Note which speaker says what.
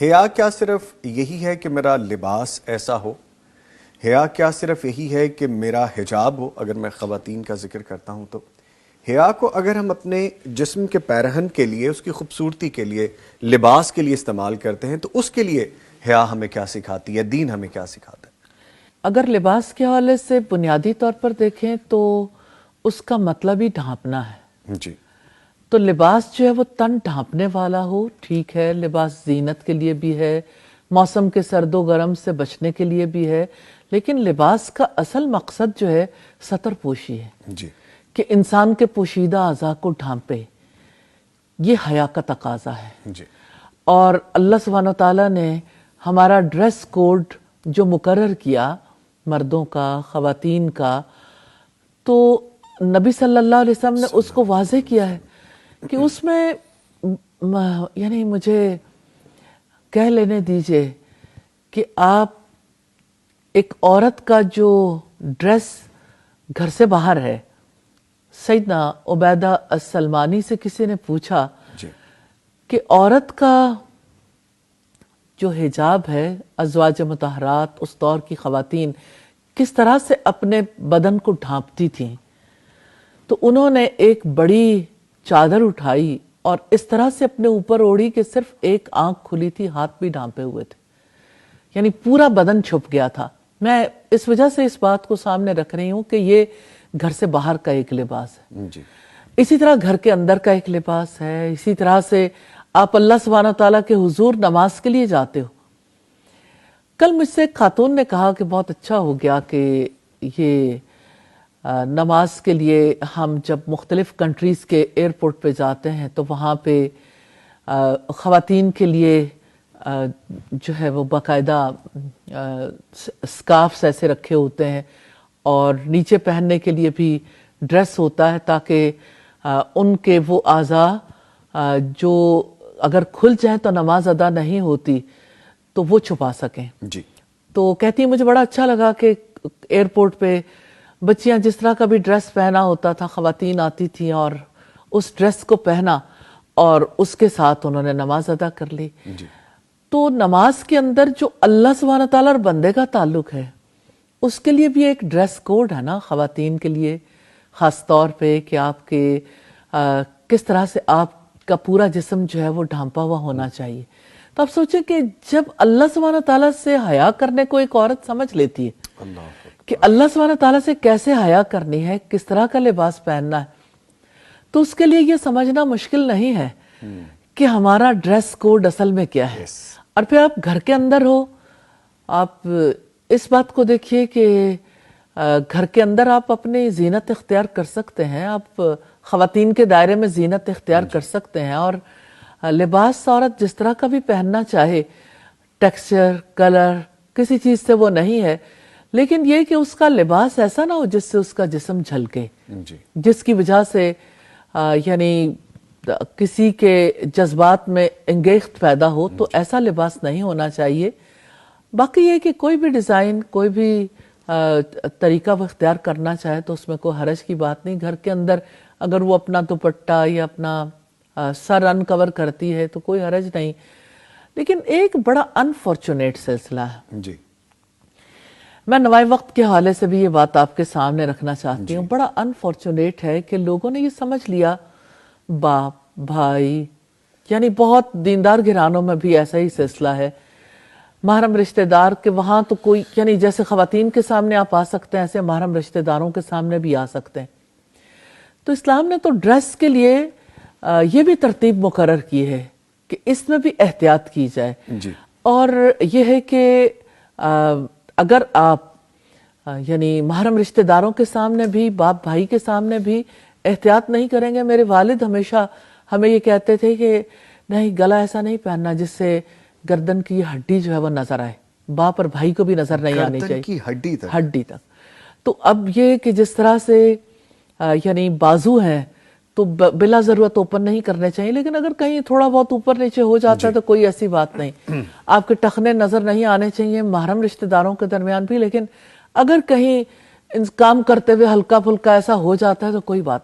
Speaker 1: حیا کیا صرف یہی ہے کہ میرا لباس ایسا ہو؟ حیا کیا صرف یہی ہے کہ میرا حجاب ہو؟ اگر میں خواتین کا ذکر کرتا ہوں تو حیا کو اگر ہم اپنے جسم کے پیرہن کے لیے، اس کی خوبصورتی کے لیے، لباس کے لیے استعمال کرتے ہیں تو اس کے لیے حیا ہمیں کیا سکھاتی ہے، دین ہمیں کیا سکھاتا ہے؟
Speaker 2: اگر لباس کے حوالے سے بنیادی طور پر دیکھیں تو اس کا مطلب ہی ڈھانپنا ہے.
Speaker 1: جی.
Speaker 2: تو لباس جو ہے وہ تن ڈھانپنے والا ہو، ٹھیک ہے، لباس زینت کے لیے بھی ہے، موسم کے سرد و گرم سے بچنے کے لیے بھی ہے، لیکن لباس کا اصل مقصد جو ہے ستر پوشی ہے.
Speaker 1: جی.
Speaker 2: کہ انسان کے پوشیدہ اعضاء کو ڈھانپے، یہ حیا کا تقاضا ہے.
Speaker 1: جی.
Speaker 2: اور اللہ سبحانہ وتعالیٰ نے ہمارا ڈریس کوڈ جو مقرر کیا مردوں کا، خواتین کا، تو نبی صلی اللہ علیہ وسلم نے اس کو واضح کیا ہے کہ اس میں یعنی مجھے کہہ لینے دیجئے کہ آپ ایک عورت کا جو ڈریس گھر سے باہر ہے، سیدنا عبیدہ السلمانی سے کسی نے پوچھا کہ عورت کا جو حجاب ہے، ازواج مطہرات اس دور کی خواتین کس طرح سے اپنے بدن کو ڈھانپتی تھیں، تو انہوں نے ایک بڑی چادر اٹھائی اور اس طرح سے اپنے اوپر اوڑھی کہ صرف ایک آنکھ کھلی تھی، ہاتھ بھی ڈھانپے ہوئے تھے، یعنی پورا بدن چھپ گیا تھا. میں اس وجہ سے اس بات کو سامنے رکھ رہی ہوں کہ یہ گھر سے باہر کا ایک لباس ہے. اسی طرح گھر کے اندر کا ایک لباس ہے. اسی طرح سے آپ اللہ سبحانہ تعالیٰ کے حضور نماز کے لیے جاتے ہو. کل مجھ سے ایک خاتون نے کہا کہ بہت اچھا ہو گیا کہ یہ نماز کے لیے ہم جب مختلف کنٹریز کے ایئرپورٹ پہ جاتے ہیں تو وہاں پہ خواتین کے لیے جو ہے وہ باقاعدہ سکارفز ایسے رکھے ہوتے ہیں اور نیچے پہننے کے لیے بھی ڈریس ہوتا ہے تاکہ ان کے وہ اعضاء جو اگر کھل جائیں تو نماز ادا نہیں ہوتی تو وہ چھپا سکیں.
Speaker 1: جی.
Speaker 2: تو کہتی ہیں مجھے بڑا اچھا لگا کہ ایئرپورٹ پہ بچیاں جس طرح کا بھی ڈریس پہنا ہوتا تھا، خواتین آتی تھیں اور اس ڈریس کو پہنا اور اس کے ساتھ انہوں نے نماز ادا کر لی.
Speaker 1: جی.
Speaker 2: تو نماز کے اندر جو اللہ سبحانہ تعالیٰ اور بندے کا تعلق ہے اس کے لیے بھی ایک ڈریس کوڈ ہے نا خواتین کے لیے، خاص طور پہ کہ آپ کے کس طرح سے آپ کا پورا جسم جو ہے وہ ڈھانپا ہوا ہونا چاہیے. تو آپ سوچیں کہ جب اللہ سبحانہ تعالیٰ سے حیا کرنے کو ایک عورت سمجھ لیتی ہے کہ اللہ سبحانہ تعالیٰ سے کیسے حیا کرنی ہے، کس طرح کا لباس پہننا ہے، تو اس کے لیے یہ سمجھنا مشکل نہیں ہے کہ ہمارا ڈریس کوڈ اصل میں کیا ہے. اور پھر آپ گھر کے اندر ہو، آپ اس بات کو دیکھیے کہ گھر کے اندر آپ اپنی زینت اختیار کر سکتے ہیں، آپ خواتین کے دائرے میں زینت اختیار کر سکتے ہیں اور لباس عورت جس طرح کا بھی پہننا چاہے، ٹیکسچر، کلر، کسی چیز سے وہ نہیں ہے، لیکن یہ کہ اس کا لباس ایسا نہ ہو جس سے اس کا جسم جھلکے، جس کی وجہ سے یعنی کسی کے جذبات میں انگیخت پیدا ہو، تو ایسا لباس نہیں ہونا چاہیے. باقی یہ کہ کوئی بھی ڈیزائن، کوئی بھی طریقہ وہ اختیار کرنا چاہے تو اس میں کوئی حرج کی بات نہیں. گھر کے اندر اگر وہ اپنا دوپٹہ یا اپنا سر انکور کرتی ہے تو کوئی حرج نہیں. لیکن ایک بڑا انفارچونیٹ سلسلہ ہے.
Speaker 1: جی.
Speaker 2: میں نوائے وقت کے حوالے سے بھی یہ بات آپ کے سامنے رکھنا چاہتی ہوں. بڑا انفارچونیٹ ہے کہ لوگوں نے یہ سمجھ لیا، باپ، بھائی، یعنی بہت دیندار گھرانوں میں بھی ایسا ہی سلسلہ ہے، محرم رشتہ دار کے وہاں تو کوئی، یعنی جیسے خواتین کے سامنے آپ آ سکتے ہیں ایسے محرم رشتہ داروں کے سامنے بھی آ سکتے ہیں. تو اسلام نے تو ڈریس کے لیے یہ بھی ترتیب مقرر کی ہے کہ اس میں بھی احتیاط کی جائے. اور یہ ہے کہ اگر آپ یعنی محرم رشتہ داروں کے سامنے بھی، باپ بھائی کے سامنے بھی احتیاط نہیں کریں گے. میرے والد ہمیشہ ہمیں یہ کہتے تھے کہ نہیں، گلا ایسا نہیں پہننا جس سے گردن کی ہڈی جو ہے وہ نظر آئے، باپ اور بھائی کو بھی نظر نہیں آنی چاہیے، گردن کی ہڈی تک. تو اب یہ کہ جس طرح سے یعنی بازو ہیں تو بلا ضرورت اوپن نہیں کرنے چاہیے، لیکن اگر کہیں تھوڑا بہت اوپر نیچے ہو جاتا ہے تو کوئی ایسی بات نہیں. آپ کے ٹخنے نظر نہیں آنے چاہیے محرم رشتہ داروں کے درمیان بھی، لیکن اگر کہیں کام کرتے ہوئے ہلکا پھلکا ایسا ہو جاتا ہے تو کوئی بات